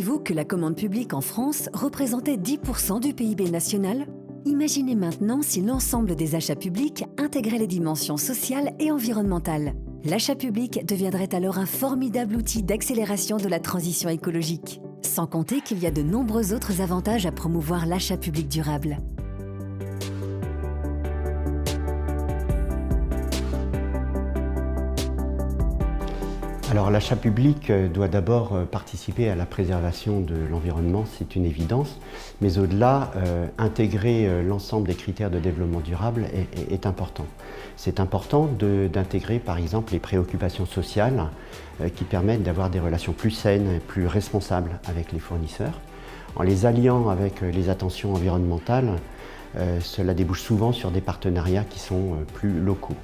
Savez-vous que la commande publique en France représentait 10% du PIB national? Imaginez maintenant si l'ensemble des achats publics intégraient les dimensions sociales et environnementales. L'achat public deviendrait alors un formidable outil d'accélération de la transition écologique. Sans compter qu'il y a de nombreux autres avantages à promouvoir l'achat public durable. Alors l'achat public doit d'abord participer à la préservation de l'environnement, c'est une évidence, mais au-delà, intégrer l'ensemble des critères de développement durable est important. C'est important d'intégrer par exemple les préoccupations sociales qui permettent d'avoir des relations plus saines et plus responsables avec les fournisseurs. En les alliant avec les attentions environnementales, cela débouche souvent sur des partenariats qui sont plus locaux.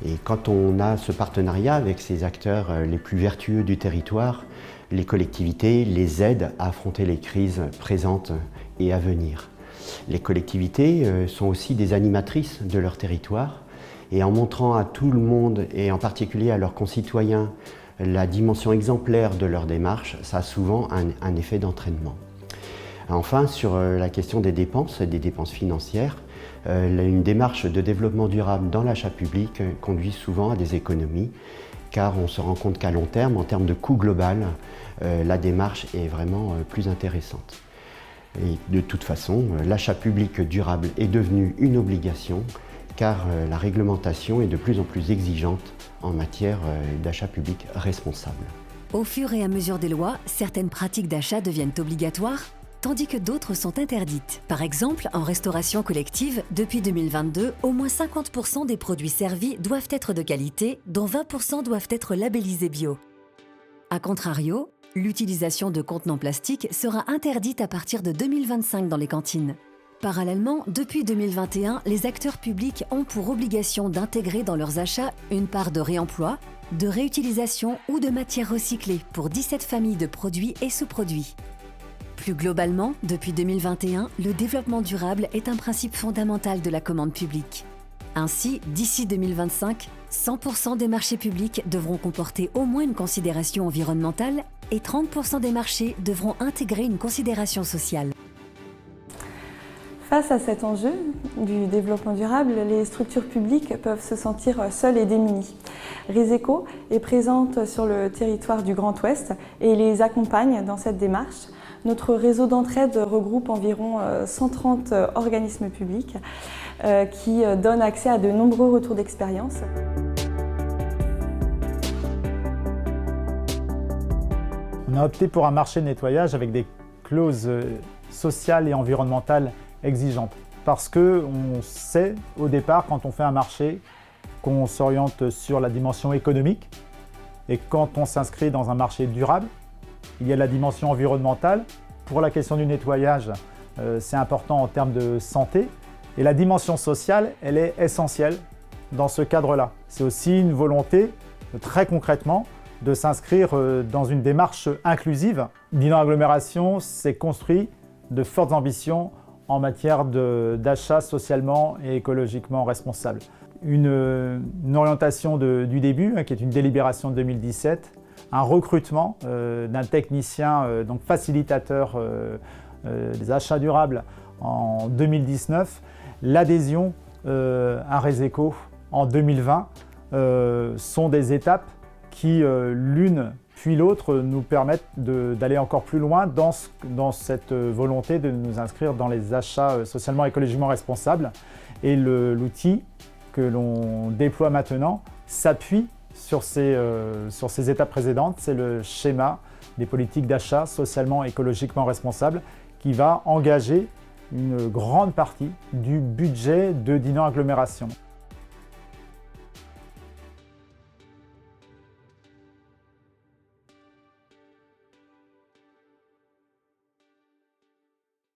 Et quand on a ce partenariat avec ces acteurs les plus vertueux du territoire, les collectivités les aident à affronter les crises présentes et à venir. Les collectivités sont aussi des animatrices de leur territoire et en montrant à tout le monde et en particulier à leurs concitoyens la dimension exemplaire de leur démarche, ça a souvent un effet d'entraînement. Enfin, sur la question des dépenses financières, une démarche de développement durable dans l'achat public conduit souvent à des économies, car on se rend compte qu'à long terme, en termes de coût global, la démarche est vraiment plus intéressante. Et de toute façon, l'achat public durable est devenu une obligation, car la réglementation est de plus en plus exigeante en matière d'achat public responsable. Au fur et à mesure des lois, certaines pratiques d'achat deviennent obligatoires, tandis que d'autres sont interdites. Par exemple, en restauration collective, depuis 2022, au moins 50% des produits servis doivent être de qualité, dont 20% doivent être labellisés bio. A contrario, l'utilisation de contenants plastiques sera interdite à partir de 2025 dans les cantines. Parallèlement, depuis 2021, les acteurs publics ont pour obligation d'intégrer dans leurs achats une part de réemploi, de réutilisation ou de matières recyclées pour 17 familles de produits et sous-produits. Plus globalement, depuis 2021, le développement durable est un principe fondamental de la commande publique. Ainsi, d'ici 2025, 100% des marchés publics devront comporter au moins une considération environnementale et 30% des marchés devront intégrer une considération sociale. Face à cet enjeu du développement durable, les structures publiques peuvent se sentir seules et démunies. Reseco est présente sur le territoire du Grand Ouest et les accompagne dans cette démarche. Notre réseau d'entraide regroupe environ 130 organismes publics qui donnent accès à de nombreux retours d'expérience. On a opté pour un marché de nettoyage avec des clauses sociales et environnementales exigeantes. Parce qu'on sait au départ, quand on fait un marché, qu'on s'oriente sur la dimension économique. Et quand on s'inscrit dans un marché durable, il y a la dimension environnementale. Pour la question du nettoyage, c'est important en termes de santé. Et la dimension sociale, elle est essentielle dans ce cadre-là. C'est aussi une volonté, très concrètement, de s'inscrire dans une démarche inclusive. Dinan Agglomération s'est construit de fortes ambitions en matière d'achat socialement et écologiquement responsable. Une orientation du début, qui est une délibération de 2017, un recrutement d'un technicien donc facilitateur des achats durables en 2019, l'adhésion à Reseco en 2020 sont des étapes qui, l'une puis l'autre, nous permettent d'aller encore plus loin dans cette volonté de nous inscrire dans les achats socialement et écologiquement responsables. Et l'outil que l'on déploie maintenant s'appuie sur ces étapes précédentes. C'est le schéma des politiques d'achat socialement et écologiquement responsables qui va engager une grande partie du budget de Dinan Agglomération.